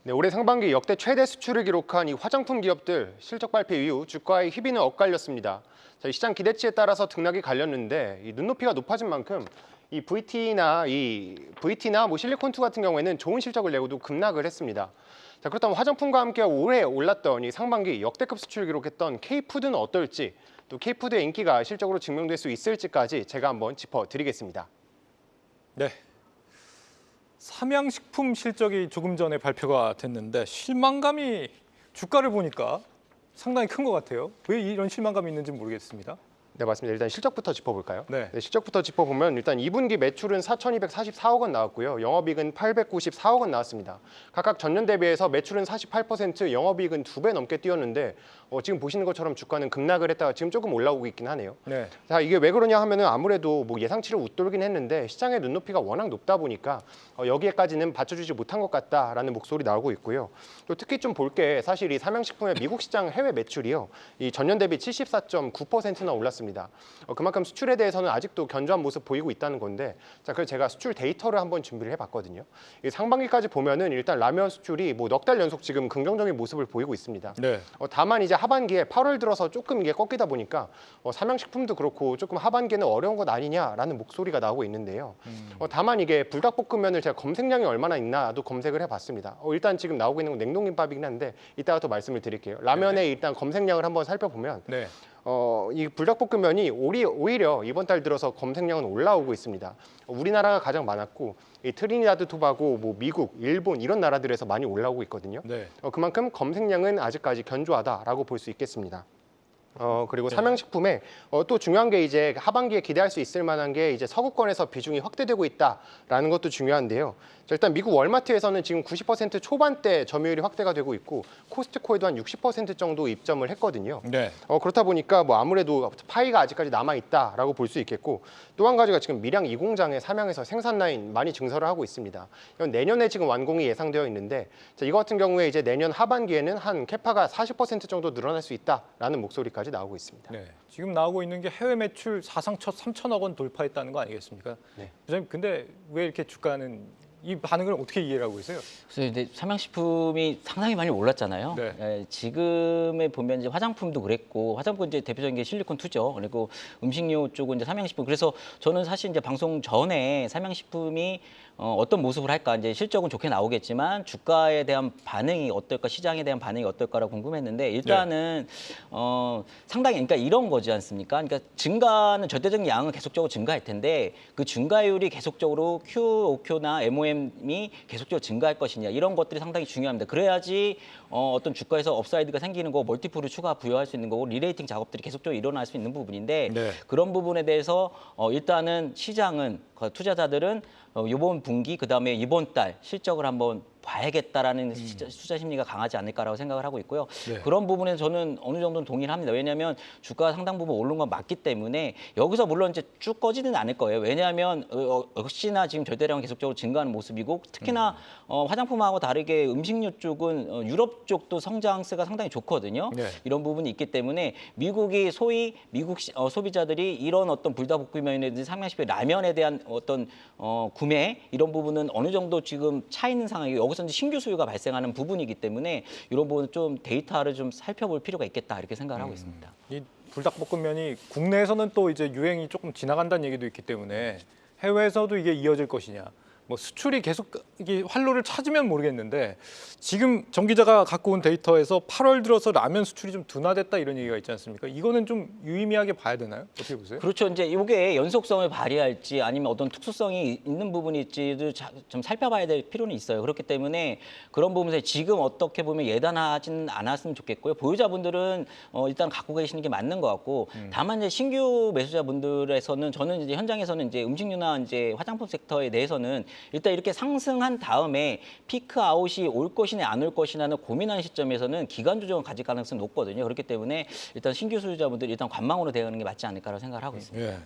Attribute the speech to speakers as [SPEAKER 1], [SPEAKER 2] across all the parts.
[SPEAKER 1] 네, 올해 상반기 역대 최대 수출을 기록한 이 화장품 기업들 실적 발표 이후 주가의 희비는 엇갈렸습니다. 자, 이 시장 기대치에 따라서 등락이 갈렸는데 이 눈높이가 높아진 만큼 이 VT나 실리콘2 같은 경우에는 좋은 실적을 내고도 급락을 했습니다. 자, 그렇다면 화장품과 함께 올해 올랐던 이 상반기 역대급 수출을 기록했던 K푸드는 어떨지, 또 K푸드의 인기가 실적으로 증명될 수 있을지까지 제가 한번 짚어드리겠습니다.
[SPEAKER 2] 네. 삼양식품 실적이 조금 전에 발표가 됐는데 실망감이 주가를 보니까 상당히 큰 것 같아요. 왜 이런 실망감이 있는지 모르겠습니다.
[SPEAKER 1] 네, 맞습니다. 일단 실적부터 짚어볼까요?
[SPEAKER 2] 네.
[SPEAKER 1] 실적부터 짚어보면 일단 2분기 매출은 4,244억 원 나왔고요. 영업이익은 894억 원 나왔습니다. 각각 전년 대비해서 매출은 48%, 영업이익은 2배 넘게 뛰었는데 지금 보시는 것처럼 주가는 급락을 했다가 지금 조금 올라오고 있긴 하네요.
[SPEAKER 2] 네.
[SPEAKER 1] 자, 이게 왜 그러냐 하면은 아무래도 예상치를 웃돌긴 했는데 시장의 눈높이가 워낙 높다 보니까 여기에까지는 받쳐주지 못한 것 같다라는 목소리 나오고 있고요. 또 특히 좀 볼 게 사실 이 삼양식품의 미국 시장 해외 매출이요, 이 전년 대비 74.9%나 올랐습니다. 그만큼 수출에 대해서는 아직도 견조한 모습 보이고 있다는 건데, 자, 그래서 제가 수출 데이터를 한번 준비를 해봤거든요. 이 상반기까지 보면은 일단 라면 수출이 넉 달 연속 지금 긍정적인 모습을 보이고 있습니다.
[SPEAKER 2] 네.
[SPEAKER 1] 다만 이제 하반기에 8월 들어서 조금 이게 꺾이다 보니까 삼양식품도 그렇고 조금 하반기에는 어려운 것 아니냐라는 목소리가 나오고 있는데요. 다만 이게 불닭볶음면을 제가 검색량이 얼마나 있나도 검색을 해봤습니다. 일단 지금 나오고 있는 건 냉동김밥이긴 한데 이따가 또 말씀을 드릴게요. 라면의 일단 검색량을 한번 살펴보면
[SPEAKER 2] 네.
[SPEAKER 1] 이 불닭볶음면이 오히려 이번 달 들어서 검색량은 올라오고 있습니다. 우리나라가 가장 많았고 이 트리니다드 토바고, 미국, 일본 이런 나라들에서 많이 올라오고 있거든요.
[SPEAKER 2] 네.
[SPEAKER 1] 그만큼 검색량은 아직까지 견조하다라고 볼 수 있겠습니다. 그리고
[SPEAKER 2] 네.
[SPEAKER 1] 삼양식품에 또 중요한 게 이제 하반기에 기대할 수 있을 만한 게 이제 서구권에서 비중이 확대되고 있다라는 것도 중요한데요. 자, 일단 미국 월마트에서는 지금 90% 초반대 점유율이 확대가 되고 있고 코스트코에도 한 60% 정도 입점을 했거든요.
[SPEAKER 2] 네.
[SPEAKER 1] 그렇다 보니까 아무래도 파이가 아직까지 남아 있다라고 볼 수 있겠고, 또 한 가지가 지금 밀양 2공장에 삼양에서 생산 라인 많이 증설을 하고 있습니다. 이건 내년에 지금 완공이 예상되어 있는데, 자, 이거 같은 경우에 이제 내년 하반기에는 한 캐파가 40% 정도 늘어날 수 있다라는 목소리까지 나오고 있습니다.
[SPEAKER 2] 네. 지금 나오고 있는 게 해외 매출 사상 첫 3천억 원 돌파했다는 거 아니겠습니까?
[SPEAKER 1] 네.
[SPEAKER 2] 부장님, 근데 왜 이렇게 주가는 이 반응을 어떻게 이해를 하고 있어요?
[SPEAKER 3] 그래서 이제 삼양식품이 상당히 많이 올랐잖아요.
[SPEAKER 2] 네.
[SPEAKER 3] 예, 지금에 보면 이제 화장품도 그랬고, 화장품 이제 대표적인 게 실리콘2죠. 그리고 음식료 쪽은 이제 삼양식품. 그래서 저는 사실 이제 방송 전에 삼양식품이 어떤 모습을 할까, 이제 실적은 좋게 나오겠지만 주가에 대한 반응이 어떨까, 시장에 대한 반응이 어떨까라고 궁금했는데, 일단은 상당히, 그러니까 이런 거지 않습니까? 그러니까 증가는 절대적인 양은 계속적으로 증가할 텐데 그 증가율이 계속적으로 QOQ나 MOM이 계속적으로 증가할 것이냐, 이런 것들이 상당히 중요합니다. 그래야지 어떤 주가에서 업사이드가 생기는 거고, 멀티플을 추가 부여할 수 있는 거고, 리레이팅 작업들이 계속적으로 일어날 수 있는 부분인데,
[SPEAKER 2] 네.
[SPEAKER 3] 그런 부분에 대해서 일단은 시장은, 투자자들은 이번 분기, 그다음에 이번 달 실적을 한번 봐야겠다라는 투자 심리가 강하지 않을까라고 생각을 하고 있고요.
[SPEAKER 2] 네.
[SPEAKER 3] 그런 부분에 저는 어느 정도는 동의를 합니다. 왜냐하면 주가가 상당 부분 오른 건 맞기 때문에 여기서 물론 이제 쭉 꺼지는 않을 거예요. 왜냐하면 역시나 지금 절대량은 계속적으로 증가하는 모습이고, 특히나 화장품하고 다르게 음식료 쪽은 유럽 쪽도 성장세가 상당히 좋거든요.
[SPEAKER 2] 네.
[SPEAKER 3] 이런 부분이 있기 때문에 미국이 소위 미국 소비자들이 이런 어떤 불닭볶음면이라든지 삼양식품 라면에 대한 어떤 구매, 이런 부분은 어느 정도 지금 차 있는 상황이고, 여기서 이제 신규 수요가 발생하는 부분이기 때문에 이런 부분 좀 데이터를 좀 살펴볼 필요가 있겠다, 이렇게 생각을 하고 있습니다.
[SPEAKER 2] 이 불닭볶음면이 국내에서는 또 이제 유행이 조금 지나간다는 얘기도 있기 때문에 해외에서도 이게 이어질 것이냐, 수출이 계속 이게 활로를 찾으면 모르겠는데, 지금 정 기자가 갖고 온 데이터에서 8월 들어서 라면 수출이 좀 둔화됐다 이런 얘기가 있지 않습니까? 이거는 좀 유의미하게 봐야 되나요? 어떻게 보세요?
[SPEAKER 3] 그렇죠. 이제 이게 연속성을 발휘할지 아니면 어떤 특수성이 있는 부분일지도 좀 살펴봐야 될 필요는 있어요. 그렇기 때문에 그런 부분에서 지금 어떻게 보면 예단하지는 않았으면 좋겠고요. 보유자분들은 일단 갖고 계시는 게 맞는 것 같고, 다만 이제 신규 매수자분들에서는, 저는 이제 현장에서는 이제 음식료나 이제 화장품 섹터에 대해서는 일단 이렇게 상승한 다음에 피크 아웃이 올 것이냐 안 올 것이냐는 고민하는 시점에서는 기간 조정을 가질 가능성이 높거든요. 그렇기 때문에 일단 신규 소유자분들이 일단 관망으로 대응하는 게 맞지 않을까라고 생각을 하고 있습니다.
[SPEAKER 2] 예.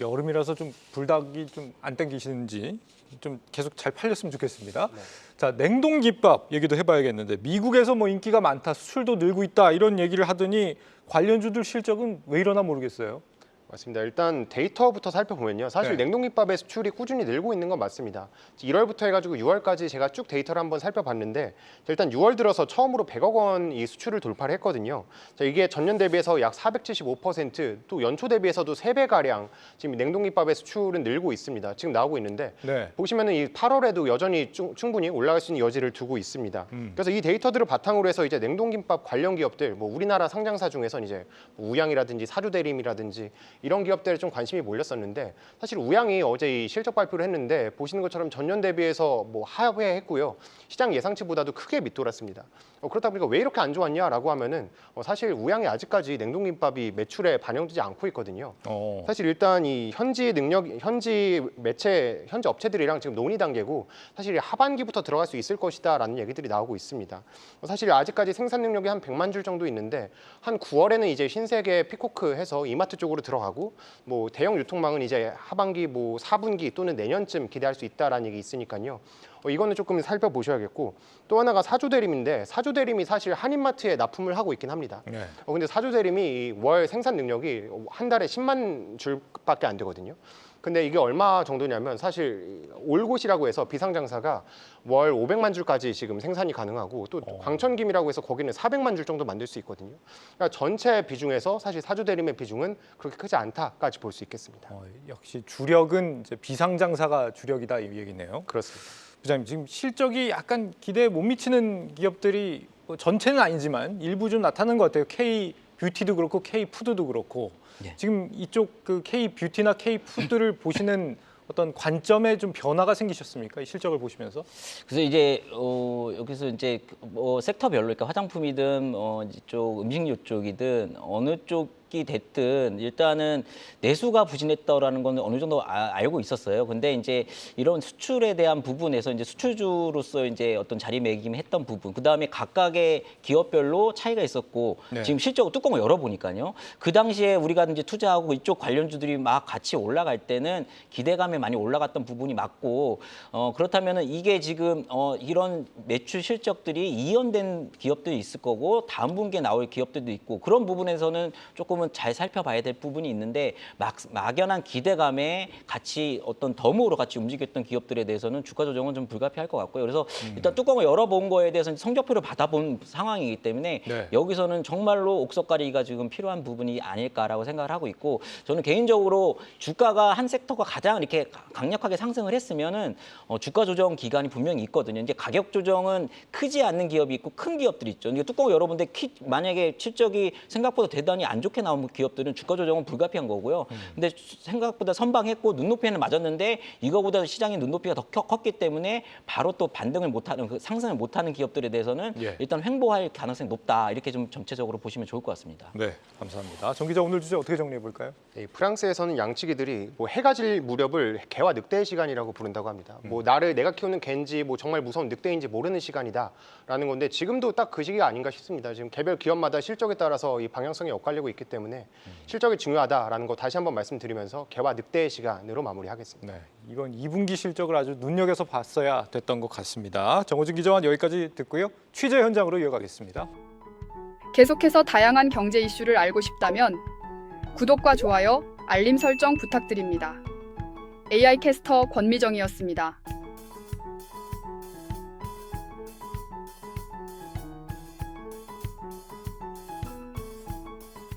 [SPEAKER 2] 여름이라서 좀 불닭이 좀 안 땡기시는지 좀 계속 잘 팔렸으면 좋겠습니다.
[SPEAKER 1] 네.
[SPEAKER 2] 자, 냉동김밥 얘기도 해봐야겠는데, 미국에서 인기가 많다, 수출도 늘고 있다 이런 얘기를 하더니 관련주들 실적은 왜 이러나 모르겠어요.
[SPEAKER 1] 맞습니다. 일단 데이터부터 살펴보면요. 사실
[SPEAKER 2] 네.
[SPEAKER 1] 냉동김밥의 수출이 꾸준히 늘고 있는 건 맞습니다. 1월부터 해가지고 6월까지 제가 쭉 데이터를 한번 살펴봤는데 일단 6월 들어서 처음으로 100억 원 이 수출을 돌파를 했거든요. 자, 이게 전년 대비해서 약 475%, 또 연초 대비해서도 3배가량 지금 냉동김밥의 수출은 늘고 있습니다. 지금 나오고 있는데
[SPEAKER 2] 네.
[SPEAKER 1] 보시면은 이 8월에도 여전히 충분히 올라갈 수 있는 여지를 두고 있습니다. 그래서 이 데이터들을 바탕으로 해서 이제 냉동김밥 관련 기업들, 뭐 우리나라 상장사 중에선 이제 뭐 우양이라든지 사주대림이라든지 이런 기업들에 좀 관심이 몰렸었는데 사실 우양이 어제 이 실적 발표를 했는데 보시는 것처럼 전년 대비해서 뭐 하회했고요. 시장 예상치보다도 크게 밑돌았습니다. 그렇다 보니까 왜 이렇게 안 좋았냐라고 하면은 사실 우양이 아직까지 냉동김밥이 매출에 반영되지 않고 있거든요. 사실 일단 이 현지 업체들이랑 지금 논의 단계고 사실 하반기부터 들어갈 수 있을 것이다라는 얘기들이 나오고 있습니다. 사실 아직까지 생산 능력이 한 100만 줄 정도 있는데 한 9월에는 이제 신세계 피코크 해서 이마트 쪽으로 들어가고 뭐 대형 유통망은 이제 하반기 뭐 4분기 또는 내년쯤 기대할 수 있다라는 얘기 있으니까요. 이거는 조금 살펴보셔야겠고 또 하나가 사주대림인데 사주대림이 사실 한인마트에 납품을 하고 있긴 합니다.
[SPEAKER 2] 네.
[SPEAKER 1] 근데 사주대림이 월 생산 능력이 한 달에 10만 줄밖에 안 되거든요. 근데 이게 얼마 정도냐면 사실 올곳이라고 해서 비상장사가 월 500만 줄까지 지금 생산이 가능하고 또 광천김이라고 해서 거기는 400만 줄 정도 만들 수 있거든요. 그러니까 전체 비중에서 사실 사주대림의 비중은 그렇게 크지 않다까지 볼 수 있겠습니다.
[SPEAKER 2] 역시 주력은 이제 비상장사가 주력이다 이 얘기네요.
[SPEAKER 1] 그렇습니다.
[SPEAKER 2] 부장님 지금 실적이 약간 기대에 못 미치는 기업들이 뭐 전체는 아니지만 일부 좀 나타나는 것 같아요. K 뷰티도 그렇고 K 푸드도 그렇고
[SPEAKER 3] 네.
[SPEAKER 2] 지금 이쪽 그 K 뷰티나 K 푸드를 보시는 어떤 관점에 좀 변화가 생기셨습니까? 이 실적을 보시면서?
[SPEAKER 3] 그래서 이제 여기서 이제 뭐 섹터별로 그러니까 화장품이든 이쪽 음식료 쪽이든 어느 쪽이 됐든 일단은 내수가 부진했다라는 건 어느 정도 알고 있었어요. 근데 이제 이런 수출에 대한 부분에서 이제 수출주로서 이제 어떤 자리매김했던 부분, 그 다음에 각각의 기업별로 차이가 있었고
[SPEAKER 2] 네.
[SPEAKER 3] 지금 실적으로 뚜껑을 열어보니까요. 그 당시에 우리가 이제 투자하고 이쪽 관련주들이 막 같이 올라갈 때는 기대감에 많이 올라갔던 부분이 맞고 그렇다면은 이게 지금 이런 매출 실적들이 이연된 기업들이 있을 거고 다음 분기에 나올 기업들도 있고 그런 부분에서는 조금은 잘 살펴봐야 될 부분이 있는데 막연한 기대감에 같이 어떤 덤으로 같이 움직였던 기업들에 대해서는 주가 조정은 좀 불가피할 것 같고요. 그래서 일단 뚜껑을 열어본 거에 대해서는 성적표를 받아본 상황이기 때문에
[SPEAKER 2] 네.
[SPEAKER 3] 여기서는 정말로 옥석가리가 지금 필요한 부분이 아닐까라고 생각을 하고 있고 저는 개인적으로 주가가 한 섹터가 가장 이렇게 강력하게 상승을 했으면은 주가 조정 기간이 분명히 있거든요. 이제 가격 조정은 크지 않는 기업이 있고 큰 기업들이 있죠. 이게 뚜껑을 열어본데 만약에 실적이 생각보다 대단히 안 좋게 나온 기업들은 주가 조정은 불가피한 거고요. 근데 생각보다 선방했고 눈높이에는 맞았는데 이거보다 시장의 눈높이가 더 컸기 때문에 바로 또 반등을 못하는 상승을 못하는 기업들에 대해서는
[SPEAKER 2] 예.
[SPEAKER 3] 일단 횡보할 가능성이 높다. 이렇게 좀 전체적으로 보시면 좋을 것 같습니다.
[SPEAKER 2] 네, 감사합니다. 정 기자 오늘 주제 어떻게 정리해 볼까요?
[SPEAKER 1] 네, 프랑스에서는 양치기들이 뭐 해가 질 무렵을 개와 늑대의 시간이라고 부른다고 합니다. 뭐 내가 키우는 개인지 뭐 정말 무서운 늑대인지 모르는 시간이다라는 건데 지금도 딱 그 시기가 아닌가 싶습니다. 지금 개별 기업마다 실적에 따라서 이 방향성이 엇갈리고 있기 때문에 실적이 중요하다라는 거 다시 한번 말씀드리면서 개와 늑대의 시간으로 마무리하겠습니다.
[SPEAKER 2] 네, 이번 2분기 실적을 아주 눈여겨서 봤어야 됐던 것 같습니다. 정호진 기자와 여기까지 듣고요. 취재 현장으로 이어가겠습니다.
[SPEAKER 4] 계속해서 다양한 경제 이슈를 알고 싶다면 구독과 좋아요, 알림 설정 부탁드립니다. AI 캐스터 권미정이었습니다.